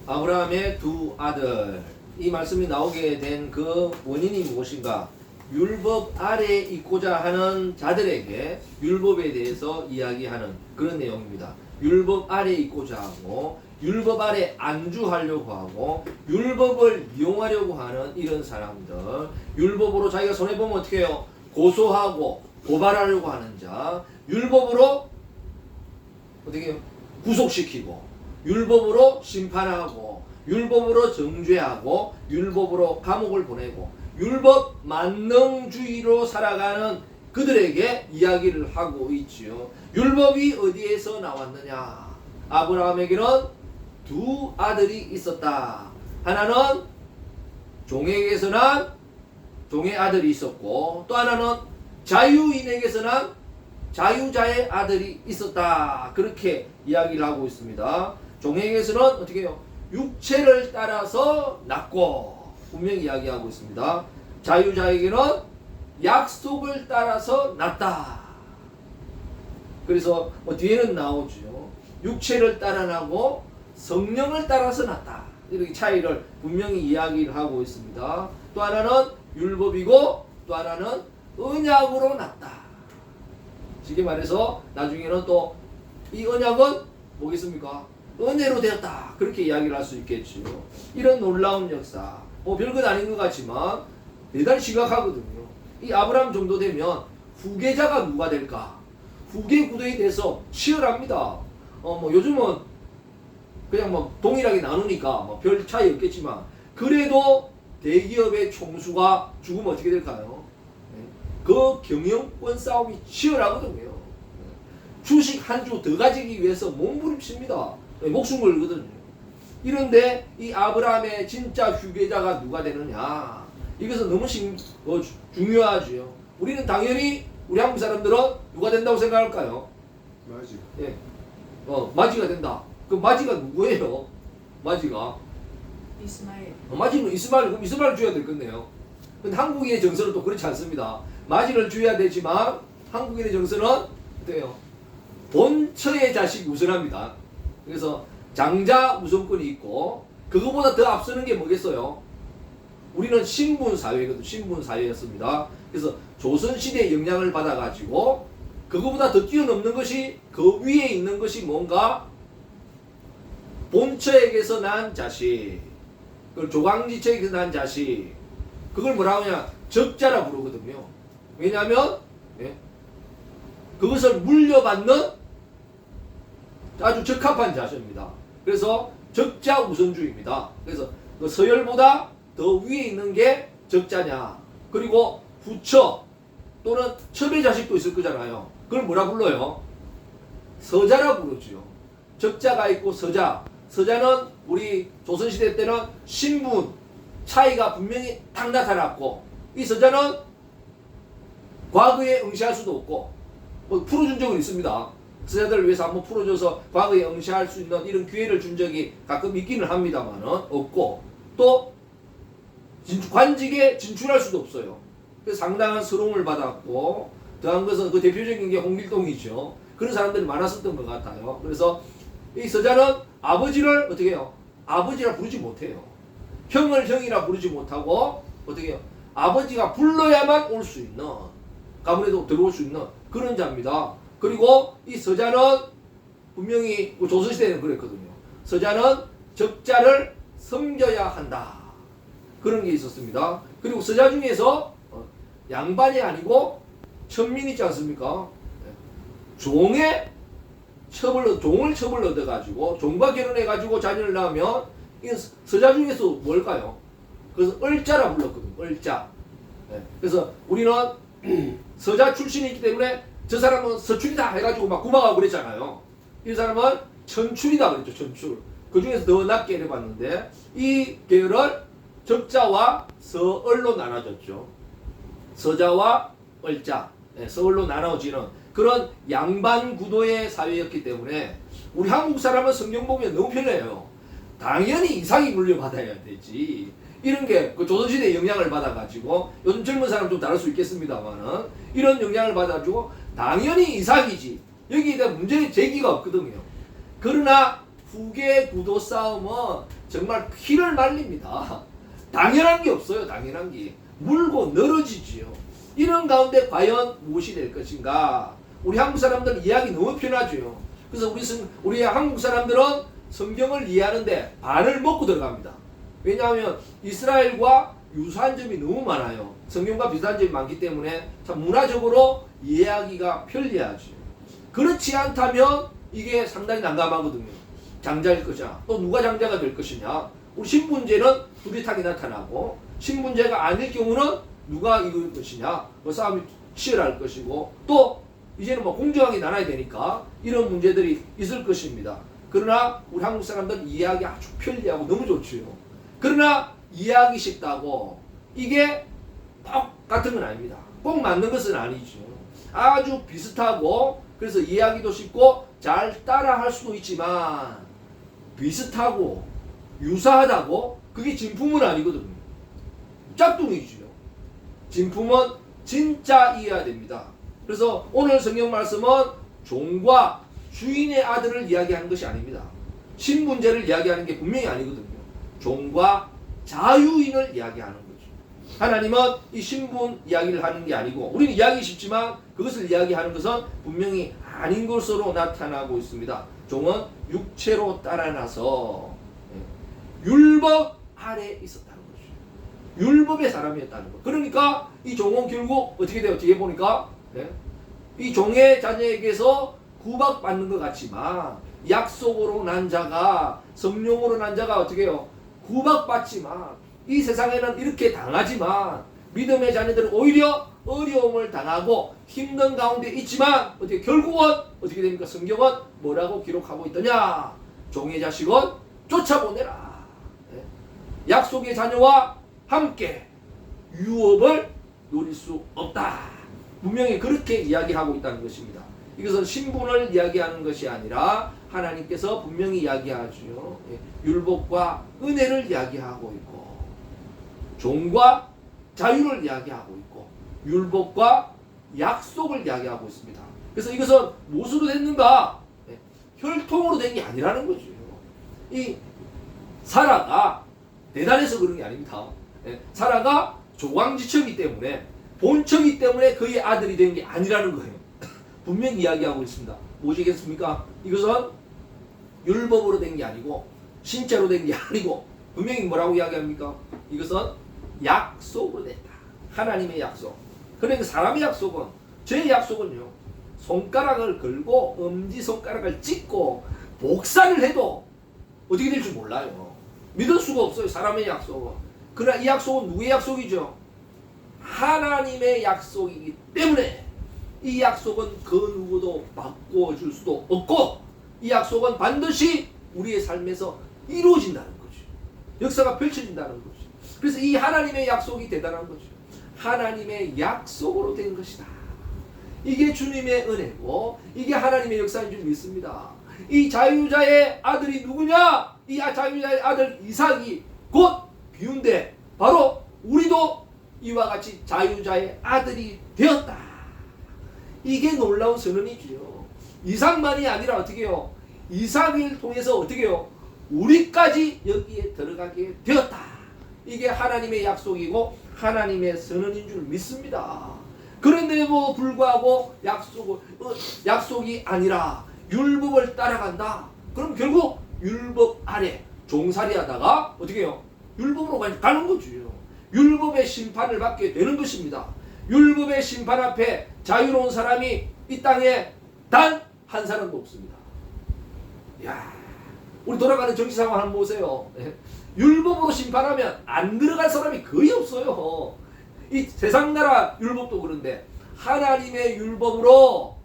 아브라함의 두 아들. 이 말씀이 나오게 된 그 원인이 무엇인가? 율법 아래에 있고자 하는 자들에게 율법에 대해서 이야기하는 그런 내용입니다. 율법 아래에 있고자 하고 율법 아래 안주하려고 하고 율법을 이용하려고 하는 이런 사람들, 율법으로 자기가 손해보면 어떻게 해요? 고소하고 고발하려고 하는 자, 율법으로 어떻게 해요? 구속시키고 율법으로 심판하고 율법으로 정죄하고 율법으로 감옥을 보내고 율법 만능주의로 살아가는 그들에게 이야기를 하고 있지요. 율법이 어디에서 나왔느냐? 아브라함에게는 두 아들이 있었다. 하나는 종에게서 난 종의 아들이 있었고 또 하나는 자유인에게서 난 자유자의 아들이 있었다. 그렇게 이야기를 하고 있습니다. 종에게서는 어떻게 해요? 육체를 따라서 낳고 분명히 이야기하고 있습니다. 자유자에게는 약속을 따라서 낳다. 그래서 뒤에는 나오죠. 육체를 따라 나고 성령을 따라서 낳다. 이렇게 차이를 분명히 이야기를 하고 있습니다. 또 하나는 율법이고 또 하나는 언약으로 낳다. 쉽게 말해서 나중에는 또 이 언약은 뭐겠습니까? 은혜로 되었다. 그렇게 이야기를 할 수 있겠죠. 이런 놀라운 역사. 별것 아닌 것 같지만 대단히 심각하거든요. 이 아브라함 정도 되면 후계자가 누가 될까? 후계 구도에 대해서 치열합니다. 요즘은 그냥 동일하게 나누니까 별 차이 없겠지만 그래도 대기업의 총수가 죽으면 어떻게 될까요? 그 경영권 싸움이 치열하거든요. 주식 한 주 더 가지기 위해서 몸부림칩니다. 목숨 걸거든요. 이런데 이 아브라함의 진짜 후계자가 누가 되느냐? 이것은 너무 중요하죠. 우리는 당연히 우리 한국 사람들은 누가 된다고 생각할까요? 맞지. 예. 마지가 된다. 그 마지가 누구예요? 마지가 이스마엘. 마지는 이스마엘. 그럼 이스마엘 줘야 되겠네요. 근데 한국인의 정서는 또 그렇지 않습니다. 마지를 줘야 되지만 한국인의 정서는 어때요? 본처의 자식 우선합니다. 그래서 장자 우선권이 있고 그거보다 더 앞서는 게 뭐겠어요? 우리는 신분 사회거든. 신분 사회였습니다. 그래서 조선시대의 영향을 받아가지고 그거보다 더 뛰어넘는 것이 그 위에 있는 것이 뭔가 본처에게서 난 자식, 그걸 조강지처에게서 난 자식, 그걸 뭐라고 하냐? 적자라 부르거든요. 왜냐하면 그것을 물려받는 아주 적합한 자세입니다. 그래서 적자 우선주의입니다. 그래서 그 서열보다 더 위에 있는 게 적자냐. 그리고 후처 또는 첩의 자식도 있을 거잖아요. 그걸 뭐라 불러요? 서자라 부르죠. 적자가 있고 서자. 서자는 우리 조선시대 때는 신분 차이가 분명히 딱 나타났고 이 서자는 과거에 응시할 수도 없고 풀어준 적은 있습니다. 서자들을 위해서 한번 풀어줘서 과거에 응시할 수 있는 이런 기회를 준 적이 가끔 있기는 합니다만은 없고 또 관직에 진출할 수도 없어요. 그래서 상당한 서롱을 받았고 더한 것은 그 대표적인 게 홍길동이죠. 그런 사람들이 많았었던 것 같아요. 그래서 이 서자는 아버지를 어떻게 해요? 아버지라 부르지 못해요. 형을 형이라 부르지 못하고 어떻게 해요? 아버지가 불러야만 올 수 있는 가문에도 들어올 수 있는 그런 자입니다. 그리고 이 서자는 분명히 조선시대에는 그랬거든요. 서자는 적자를 섬겨야 한다. 그런 게 있었습니다. 그리고 서자 중에서 양반이 아니고 천민 있지 않습니까? 종을 첩을 얻어가지고 종과 결혼해가지고 자녀를 낳으면 이 서자 중에서 뭘까요? 그래서 을자라 불렀거든요. 을자. 그래서 우리는 서자 출신이 있기 때문에 저 사람은 서출이다 해가지고 막 구박하고 그랬잖아요. 이 사람은 천출이다 그랬죠. 천출. 그 중에서 더 낮게 해봤는데 이 계열을 적자와 서을로 나눠졌죠. 서자와 을자, 서을로 나눠지는 그런 양반 구도의 사회였기 때문에 우리 한국 사람은 성경 보면 너무 편해요. 당연히 이상이 물려받아야 되지. 이런 게 그 조선시대의 영향을 받아가지고 요즘 젊은 사람 좀 다를 수 있겠습니다만은 이런 영향을 받아가지고 당연히 이삭이지. 여기에 대한 문제의 제기가 없거든요. 그러나 후계 구도 싸움은 정말 피를 말립니다. 당연한 게 없어요. 당연한 게. 물고 늘어지지요. 이런 가운데 과연 무엇이 될 것인가? 우리 한국 사람들은 이해하기 너무 편하죠. 그래서 우리 한국 사람들은 성경을 이해하는데 반을 먹고 들어갑니다. 왜냐하면 이스라엘과 유사한 점이 너무 많아요. 성경과 비슷한 점이 많기 때문에 참 문화적으로 이해하기가 편리하죠. 그렇지 않다면 이게 상당히 난감하거든요. 장자일 것이냐, 또 누가 장자가 될 것이냐. 우리 신분제는 뚜렷하게 나타나고, 신분제가 아닐 경우는 누가 이길 것이냐, 그 싸움이 치열할 것이고, 또 이제는 뭐 공정하게 나눠야 되니까 이런 문제들이 있을 것입니다. 그러나 우리 한국 사람들은 이해하기 아주 편리하고 너무 좋죠. 그러나 이해하기 쉽다고 이게 똑같은 건 아닙니다. 꼭 맞는 것은 아니죠. 아주 비슷하고, 그래서 이해하기도 쉽고 잘 따라할 수도 있지만, 비슷하고 유사하다고 그게 진품은 아니거든요. 짝퉁이죠. 진품은 진짜 이해해야 됩니다. 그래서 오늘 성경 말씀은 종과 주인의 아들을 이야기하는 것이 아닙니다. 신분제를 이야기하는 게 분명히 아니거든요. 종과 자유인을 이야기하는 거죠. 하나님은 이 신분 이야기를 하는 게 아니고, 우리는 이야기 쉽지만 그것을 이야기하는 것은 분명히 아닌 것으로 나타나고 있습니다. 종은 육체로 따라나서 율법 아래 있었다는 거죠. 율법의 사람이었다는 거. 그러니까 이 종은 결국 어떻게 돼요? 뒤에 보니까 이 종의 자녀에게서 구박받는 것 같지만, 약속으로 난 자가, 성령으로 난 자가 어떻게 해요? 구박받지만, 이 세상에는 이렇게 당하지만 믿음의 자녀들은 오히려 어려움을 당하고 힘든 가운데 있지만, 어떻게 결국은 어떻게 됩니까? 성경은 뭐라고 기록하고 있더냐? 종의 자식은 쫓아보내라. 약속의 자녀와 함께 유업을 누릴 수 없다. 분명히 그렇게 이야기하고 있다는 것입니다. 이것은 신분을 이야기하는 것이 아니라 하나님께서 분명히 이야기하죠. 율법과 은혜를 이야기하고 있고, 종과 자유를 이야기하고 있고, 율법과 약속을 이야기하고 있습니다. 그래서 이것은 무엇으로 됐는가? 혈통으로 된 게 아니라는 거죠. 이 사라가 대단해서 그런 게 아닙니다. 사라가 조광지처이기 때문에, 본처이기 때문에 그의 아들이 된 게 아니라는 거예요. 분명히 이야기하고 있습니다. 무엇이겠습니까? 이것은 율법으로 된 게 아니고 신체로 된 게 아니고, 분명히 뭐라고 이야기합니까? 이것은 약속으로 됐다. 하나님의 약속. 그러니까 사람의 약속은, 제 약속은요, 손가락을 걸고 엄지손가락을 찍고 복사를 해도 어떻게 될지 몰라요. 믿을 수가 없어요. 사람의 약속은. 그러나 이 약속은 누구의 약속이죠? 하나님의 약속이기 때문에 이 약속은 그 누구도 바꿔줄 수도 없고, 이 약속은 반드시 우리의 삶에서 이루어진다는 거죠. 역사가 펼쳐진다는 거죠. 그래서 이 하나님의 약속이 대단한 거죠. 하나님의 약속으로 된 것이다. 이게 주님의 은혜고, 이게 하나님의 역사인 줄 믿습니다. 이 자유자의 아들이 누구냐? 이 자유자의 아들 이삭이 곧 비유인데, 바로 우리도 이와 같이 자유자의 아들이 되었다. 이게 놀라운 선언이지요. 이삭만이 아니라 어떻게 해요? 이삭을 통해서 어떻게 해요? 우리까지 여기에 들어가게 되었다. 이게 하나님의 약속이고 하나님의 선언인 줄 믿습니다. 그런데도 불구하고 약속이 아니라 율법을 따라간다. 그럼 결국 율법 아래 종살이 하다가 어떻게 해요? 율법으로 가는 거죠. 율법의 심판을 받게 되는 것입니다. 율법의 심판 앞에 자유로운 사람이 이 땅에 단 한 사람도 없습니다. 야, 우리 돌아가는 정치 상황 한번 보세요. 율법으로 심판하면 안 들어갈 사람이 거의 없어요. 이 세상 나라 율법도 그런데 하나님의 율법으로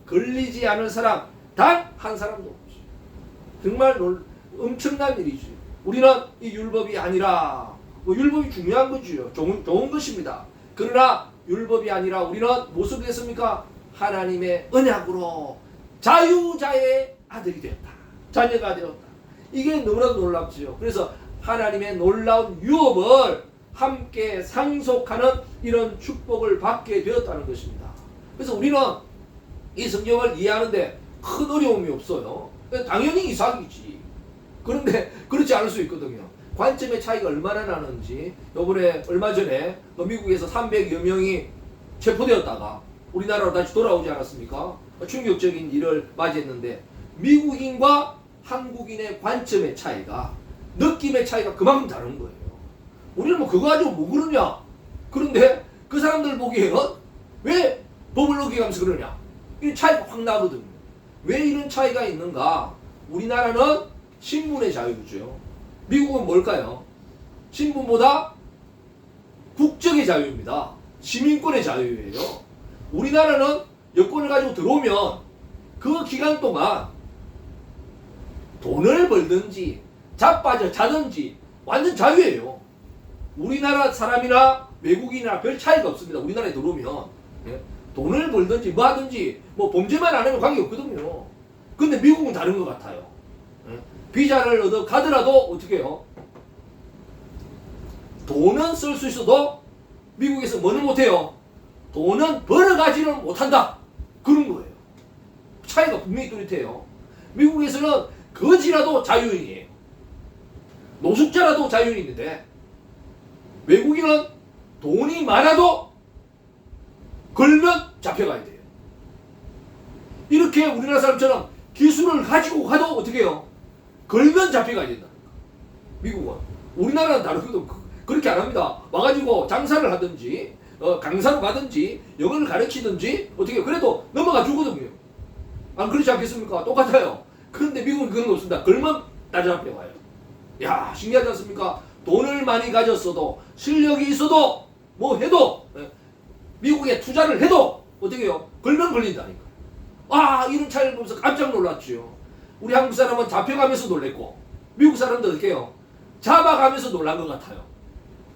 걸리지 않은 사람 단 한 사람도 없지. 정말 엄청난 일이지. 우리는 이 율법이 아니라, 율법이 중요한 거지요. 좋은 것입니다. 그러나 율법이 아니라 우리는 무엇이 됐습니까? 하나님의 언약으로 자유자의 아들이 되었다. 자녀가 되었다. 이게 너무나도 놀랍지요. 그래서 하나님의 놀라운 유업을 함께 상속하는 이런 축복을 받게 되었다는 것입니다. 그래서 우리는 이 성경을 이해하는데 큰 어려움이 없어요. 당연히 이삭이지. 그런데 그렇지 않을 수 있거든요. 관점의 차이가 얼마나 나는지 요번에 얼마 전에 미국에서 300여 명이 체포되었다가 우리나라로 다시 돌아오지 않았습니까? 충격적인 일을 맞이했는데 미국인과 한국인의 관점의 차이가 느낌의 차이가 그만큼 다른 거예요. 우리는 뭐 그거 가지고 뭐 그러냐? 그런데 그 사람들 보기에는 왜 법을 어기가면서 그러냐? 이 차이가 확 나거든요. 왜 이런 차이가 있는가? 우리나라는 신분의 자유죠. 미국은 뭘까요? 신분보다 국적의 자유입니다. 시민권의 자유예요. 우리나라는 여권을 가지고 들어오면 그 기간 동안 돈을 벌든지 자빠져 자든지 완전 자유예요. 우리나라 사람이나 외국인이나 별 차이가 없습니다. 우리나라에 들어오면 예? 돈을 벌든지 뭐 하든지 뭐 범죄만 안 하면 관계없거든요. 근데 미국은 다른 것 같아요. 예? 비자를 얻어 가더라도 어떻게 해요? 돈은 쓸 수 있어도 미국에서 뭐는 못해요? 돈은 벌어가지는 못한다. 그런 거예요. 차이가 분명히 뚜렷해요. 미국에서는 거지라도 자유인이에요. 노숙자라도 자유인인데 외국인은 돈이 많아도 걸면 잡혀가야 돼요. 이렇게 우리나라 사람처럼 기술을 가지고 가도 어떻게 해요? 걸면 잡혀가야 된다. 미국은. 우리나라는 다르거든. 그렇게 안 합니다. 와가지고 장사를 하든지 강사로 가든지 영어를 가르치든지 어떻게 그래도 넘어가 주거든요. 안 그렇지 않겠습니까? 똑같아요. 그런데 미국은 그런 거 없습니다. 걸면 따져잡혀가요. 야, 신기하지 않습니까? 돈을 많이 가졌어도 실력이 있어도 뭐 해도 미국에 투자를 해도 어떻게 해요? 걸면 걸린다니까. 아, 이런 차이를 보면서 깜짝 놀랐죠. 우리 한국 사람은 잡혀가면서 놀랬고 미국 사람도 어떻게 해요? 잡아가면서 놀란 것 같아요.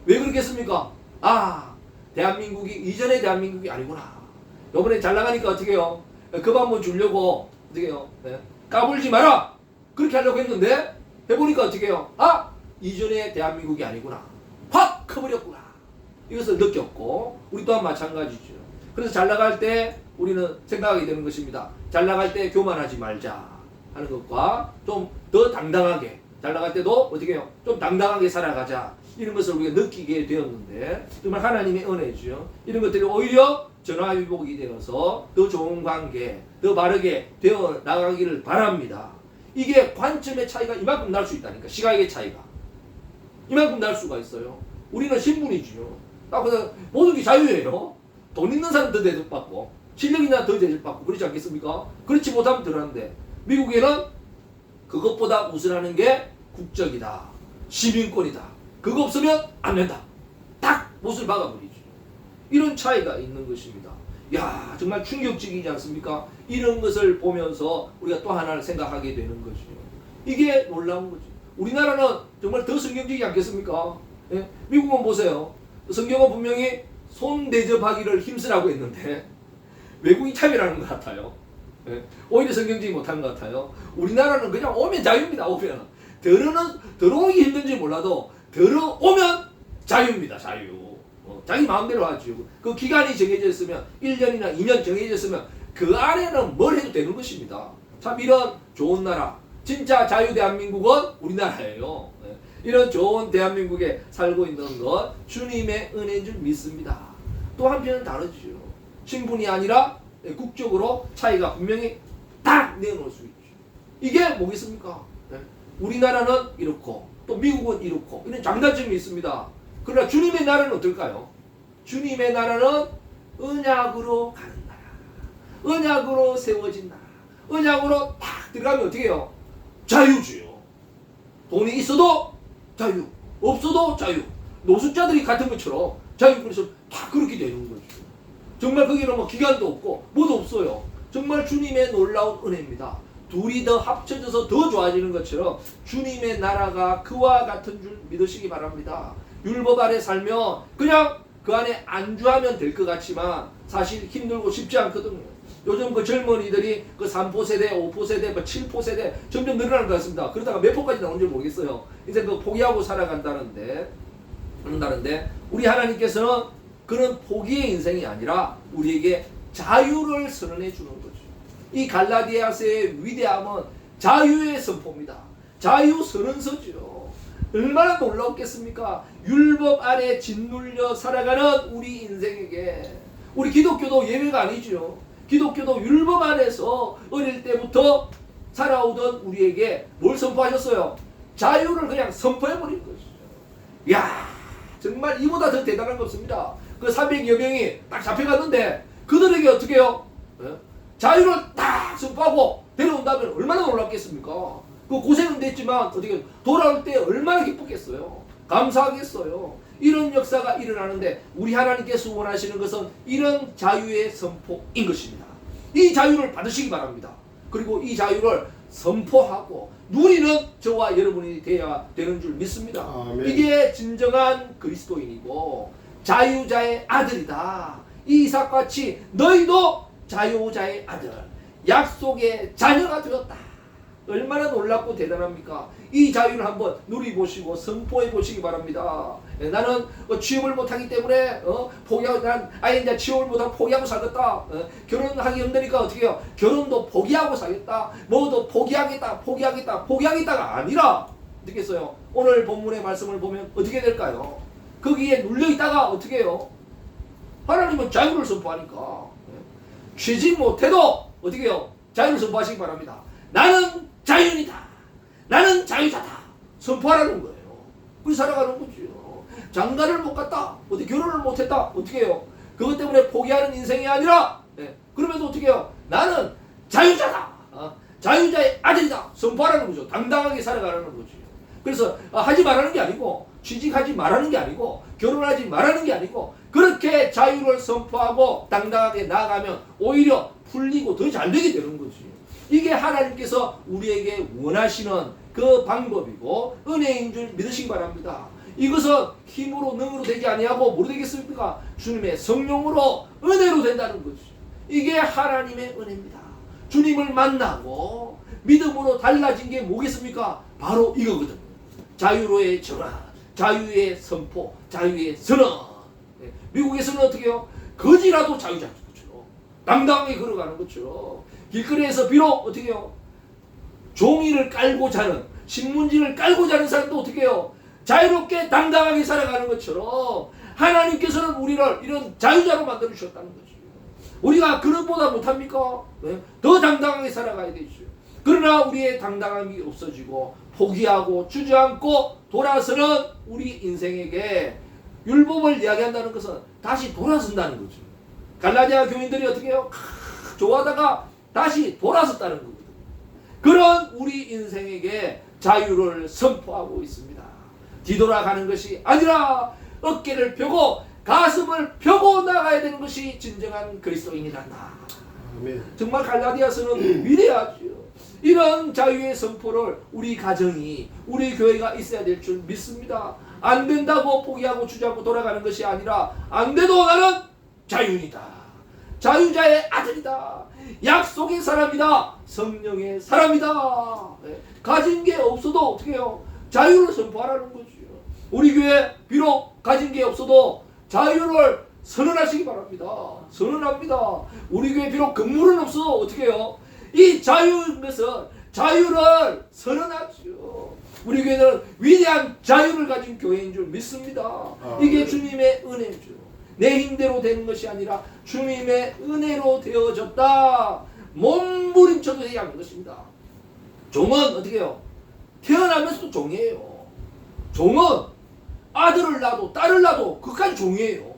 왜 그렇겠습니까? 아, 대한민국이 이전의 대한민국이 아니구나. 요번에 잘 나가니까 어떻게 해요? 급 한번 주려고 어떻게 해요? 네. 까불지 마라. 그렇게 하려고 했는데 해보니까 어떻게 해요? 아, 이전의 대한민국이 아니구나. 확 커버렸구나. 이것을 느꼈고 우리 또한 마찬가지죠. 그래서 잘 나갈 때 우리는 생각하게 되는 것입니다. 잘 나갈 때 교만하지 말자 하는 것과 좀 더 당당하게 잘 나갈 때도 어떻게 해요? 좀 당당하게 살아가자. 이런 것을 우리가 느끼게 되었는데 정말 하나님의 은혜죠. 이런 것들이 오히려 전화위복이 되어서 더 좋은 관계, 더 바르게 되어 나가기를 바랍니다. 이게 관점의 차이가 이만큼 날 수 있다니까. 시각의 차이가 이만큼 날 수가 있어요. 우리는 신분이지요. 그래서 모든 게 자유예요. 돈 있는 사람 더 대접받고 실력 있는 사람 더 대접받고 그렇지 않겠습니까? 그렇지 못하면 덜한데 미국에는 그것보다 우선하는 게 국적이다. 시민권이다. 그거 없으면 안 된다. 딱 못을 박아버리죠. 이런 차이가 있는 것입니다. 야, 정말 충격적이지 않습니까? 이런 것을 보면서 우리가 또 하나를 생각하게 되는 거죠. 이게 놀라운 거죠. 우리나라는 정말 더 성경적이지 않겠습니까? 예? 미국은 보세요. 성경은 분명히 손 대접하기를 힘쓰라고 했는데 외국인 차별하는 것 같아요. 예? 오히려 성경적이 못하는 것 같아요. 우리나라는 그냥 오면 자유입니다. 오면 들어오기 힘든지 몰라도 들어오면 자유입니다. 자유. 자기 마음대로 하죠. 그 기간이 정해져 있으면 1년이나 2년 정해져 있으면 그 안에는 뭘 해도 되는 것입니다. 참 이런 좋은 나라, 진짜 자유 대한민국은 우리나라예요. 이런 좋은 대한민국에 살고 있는 것 주님의 은혜인 줄 믿습니다. 또 한편은 다르죠. 신분이 아니라 국적으로 차이가 분명히 딱 내놓을 수 있죠. 이게 뭐겠습니까? 우리나라는 이렇고 또 미국은 이렇고 이런 장단점이 있습니다. 그러나 주님의 나라는 어떨까요? 주님의 나라는 언약으로 가는 나라, 언약으로 세워진 나라, 언약으로 딱 들어가면 어떻게 해요? 자유주요. 돈이 있어도 자유, 없어도 자유. 노숙자들이 같은 것처럼 자유. 그래서 다 그렇게 되는 거죠. 정말 거기는 뭐 기간도 없고 뭐도 없어요. 정말 주님의 놀라운 은혜입니다. 둘이 더 합쳐져서 더 좋아지는 것처럼 주님의 나라가 그와 같은 줄 믿으시기 바랍니다. 율법 아래 살면 그냥 그 안에 안주하면 될 것 같지만 사실 힘들고 쉽지 않거든요. 요즘 그 젊은이들이 그 3포 세대, 5포 세대, 7포 세대 점점 늘어나는 것 같습니다. 그러다가 몇 포까지 나오는지 모르겠어요. 이제 그 포기하고 살아간다는데 우리 하나님께서는 그런 포기의 인생이 아니라 우리에게 자유를 선언해 주는 거죠. 이 갈라디아서의 위대함은 자유의 선포입니다. 자유 선언서죠. 얼마나 놀라웠겠습니까? 율법 아래 짓눌려 살아가는 우리 인생에게. 우리 기독교도 예외가 아니죠. 기독교도 율법 안에서 어릴 때부터 살아오던 우리에게 뭘 선포하셨어요? 자유를 그냥 선포해버린 것이죠. 이야, 정말 이보다 더 대단한 거 없습니다. 그 300여 명이 딱 잡혀갔는데 그들에게 어떻게 해요? 자유를 딱 선포하고 데려온다면 얼마나 놀랐겠습니까? 그 고생은 됐지만 어떻게 돌아올 때 얼마나 기쁘겠어요? 감사하겠어요. 이런 역사가 일어나는데 우리 하나님께서 원하시는 것은 이런 자유의 선포인 것입니다. 이 자유를 받으시기 바랍니다. 그리고 이 자유를 선포하고 누리는 저와 여러분이 되어야 되는 줄 믿습니다. 아멘. 이게 진정한 그리스도인이고 자유자의 아들이다. 이삭같이 너희도 자유자의 아들, 약속의 자녀가 되었다. 얼마나 놀랍고 대단합니까? 이 자유를 한번 누리보시고 선포해 보시기 바랍니다. 나는 취업을 못하기 때문에 포기하고 난 아예 이제 취업을 못하고 포기하고 살겠다. 결혼하기 힘드니까 어떻게 해요? 결혼도 포기하고 살겠다. 뭐도 포기하겠다가 아니라 어떻게 했어요? 오늘 본문의 말씀을 보면 어떻게 될까요? 거기에 눌려있다가 어떻게 해요? 하나님은 자유를 선포하니까 취직 못해도 어떻게 해요? 자유를 선포하시기 바랍니다. 나는 자유이다. 나는 자유자다. 선포하라는 거예요. 그래서 살아가는 거죠. 장가를 못 갔다. 어디 결혼을 못했다. 어떻게 해요? 그것 때문에 포기하는 인생이 아니라 그러면서 어떻게 해요? 나는 자유자다. 자유자의 아들이다. 선포하라는 거죠. 당당하게 살아가라는 거죠. 그래서 하지 말라는 게 아니고 취직하지 말라는 게 아니고 결혼하지 말라는 게 아니고 그렇게 자유를 선포하고 당당하게 나아가면 오히려 풀리고 더 잘 되게 되는 거지. 이게 하나님께서 우리에게 원하시는 그 방법이고 은혜인 줄 믿으시기 바랍니다. 이것은 힘으로 능으로 되지 아니하고 뭐로 되겠습니까? 주님의 성령으로 은혜로 된다는 거지. 이게 하나님의 은혜입니다. 주님을 만나고 믿음으로 달라진 게 뭐겠습니까? 바로 이거거든요. 자유로의 전환, 자유의 선포, 자유의 선언. 미국에서는 어떻게 해요? 거지라도 자유자인 것처럼 당당하게 걸어가는 것처럼 길거리에서 비록 어떻게 해요? 종이를 깔고 자는, 신문지를 깔고 자는 사람도 어떻게 해요? 자유롭게 당당하게 살아가는 것처럼 하나님께서는 우리를 이런 자유자로 만들어 주셨다는 거죠. 우리가 그것보다 못합니까? 더 당당하게 살아가야 되죠. 그러나 우리의 당당함이 없어지고 포기하고 주저앉고 돌아서는 우리 인생에게 율법을 이야기한다는 것은 다시 돌아선다는 거죠. 갈라디아 교인들이 어떻게 해요? 좋아하다가 다시 돌아섰다는 거거든요. 그런 우리 인생에게 자유를 선포하고 있습니다. 뒤돌아가는 것이 아니라 어깨를 펴고 가슴을 펴고 나가야 되는 것이 진정한 그리스도인이란다. 아멘. 정말 갈라디아서는 위대하죠. 이런 자유의 선포를 우리 가정이 우리 교회가 있어야 될 줄 믿습니다. 안 된다고 포기하고 주저하고 돌아가는 것이 아니라 안 돼도 나는 자유이다. 자유자의 아들이다. 약속의 사람이다. 성령의 사람이다. 가진 게 없어도 어떻게 해요? 자유를 선포하라는 거죠. 우리 교회 비록 가진 게 없어도 자유를 선언하시기 바랍니다. 선언합니다. 우리 교회 비록 건물은 없어도 어떻게 해요? 이 자유인 것은 자유를 선언하죠. 우리 교회는 위대한 자유를 가진 교회인 줄 믿습니다. 이게 주님의 은혜죠. 내 힘대로 되는 것이 아니라 주님의 은혜로 되어졌다. 몸부림쳐도 되지 않는 것입니다. 종은 어떻게 해요? 태어나면서도 종이에요. 종은 아들을 낳아도 딸을 낳아도 그까지 종이에요.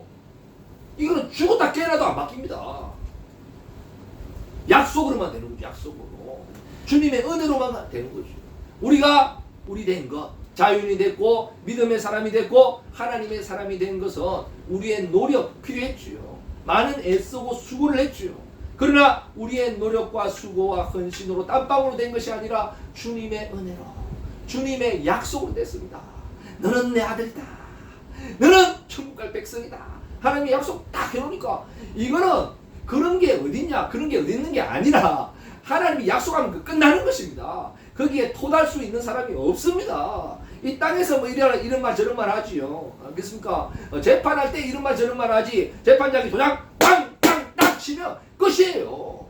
이거는 죽었다 깨어나도 안 바뀝니다. 약속으로만 되는 거죠. 약속으로. 주님의 은혜로만 되는 거죠. 우리가 우리 된 것, 자유인이 됐고 믿음의 사람이 됐고 하나님의 사람이 된 것은 우리의 노력 필요했지요. 많은 애쓰고 수고를 했지요. 그러나 우리의 노력과 수고와 헌신으로 땀방울로 된 것이 아니라 주님의 은혜로, 주님의 약속으로 됐습니다. 너는 내 아들이다. 너는 천국 갈 백성이다. 하나님의 약속 딱 해놓으니까 이거는 그런 게 어딨냐, 그런 게 어디 있는 게 아니라 하나님이 약속하면 끝나는 것입니다. 거기에 토달 수 있는 사람이 없습니다. 이 땅에서 뭐 이런 말 저런 말 하지요. 알겠습니까? 재판할 때 이런 말 저런 말 하지. 재판장이 도장 땅땅땅 치면 끝이에요.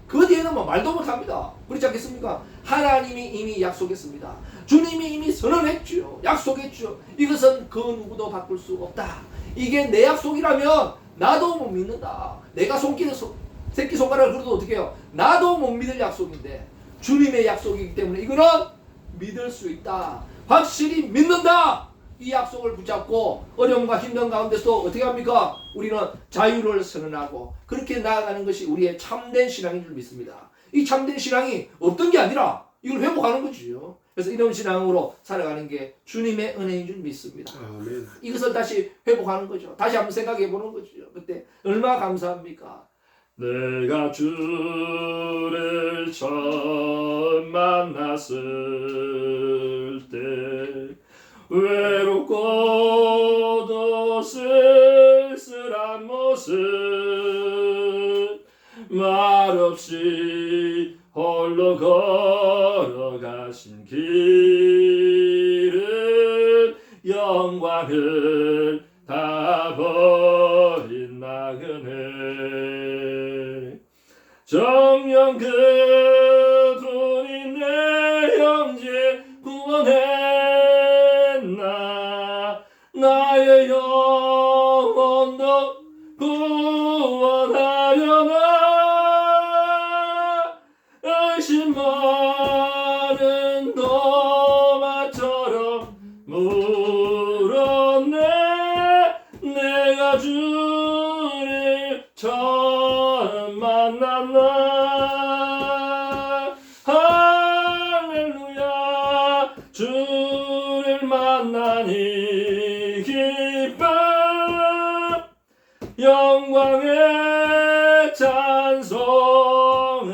그 뒤에는 뭐 말도 못합니다. 그렇지 않겠습니까? 하나님이 이미 약속했습니다. 주님이 이미 선언했죠. 약속했죠. 이것은 그 누구도 바꿀 수 없다. 이게 내 약속이라면 나도 못 믿는다. 내가 새끼손가락을 걸어도 어떻게 해요? 나도 못 믿을 약속인데 주님의 약속이기 때문에 이거는 믿을 수 있다. 확실히 믿는다. 이 약속을 붙잡고 어려움과 힘든 가운데서 어떻게 합니까? 우리는 자유를 선언하고 그렇게 나아가는 것이 우리의 참된 신앙인 줄 믿습니다. 이 참된 신앙이 없던 게 아니라 이걸 회복하는 거지요. 그래서 이런 신앙으로 살아가는 게 주님의 은혜인 줄 믿습니다. 아멘. 이것을 다시 회복하는 거죠. 다시 한번 생각해 보는 거죠. 그때 얼마나 감사합니까? 내가 주를 처음 만났을 때 외롭고도 쓸쓸한 모습 말없이 홀로 걸어가신 길은 영광을 다 버린 나그네 정녕 그분이 내 형제 구원했나 나의 영혼도 구원하려나 의심 많은 도마처럼 물었네 내가 주를 처음 만났나 할렐루야 주를 만나니 기뻐 영광의 찬송을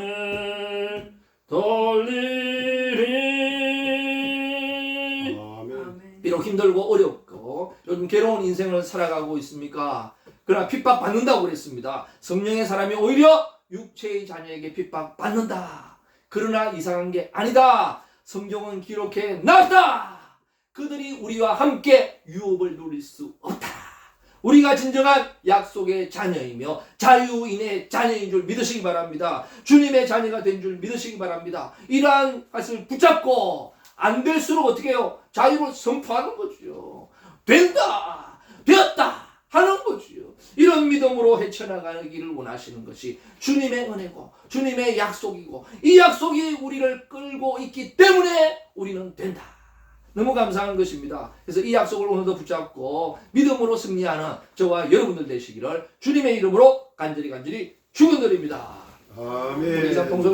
돌리리. 아멘. 비록 힘들고 어렵고 요즘 괴로운 인생을 살아가고 있습니까? 그러나 핍박받는다고 그랬습니다. 성령의 사람이 오히려 육체의 자녀에게 핍박받는다. 그러나 이상한 게 아니다. 성경은 기록해 놨다. 그들이 우리와 함께 유업을 누릴 수 없다. 우리가 진정한 약속의 자녀이며 자유인의 자녀인 줄 믿으시기 바랍니다. 주님의 자녀가 된 줄 믿으시기 바랍니다. 이러한 것을 붙잡고 안 될수록 어떻게 해요? 자유를 선포하는 거죠. 된다! 되었다! 하는 거죠. 이런 믿음으로 헤쳐나가기를 원하시는 것이 주님의 은혜고 주님의 약속이고 이 약속이 우리를 끌고 있기 때문에 우리는 된다. 너무 감사한 것입니다. 그래서 이 약속을 오늘도 붙잡고 믿음으로 승리하는 저와 여러분들 되시기를 주님의 이름으로 간절히 축원드립니다. 아멘. 우리 이상 동서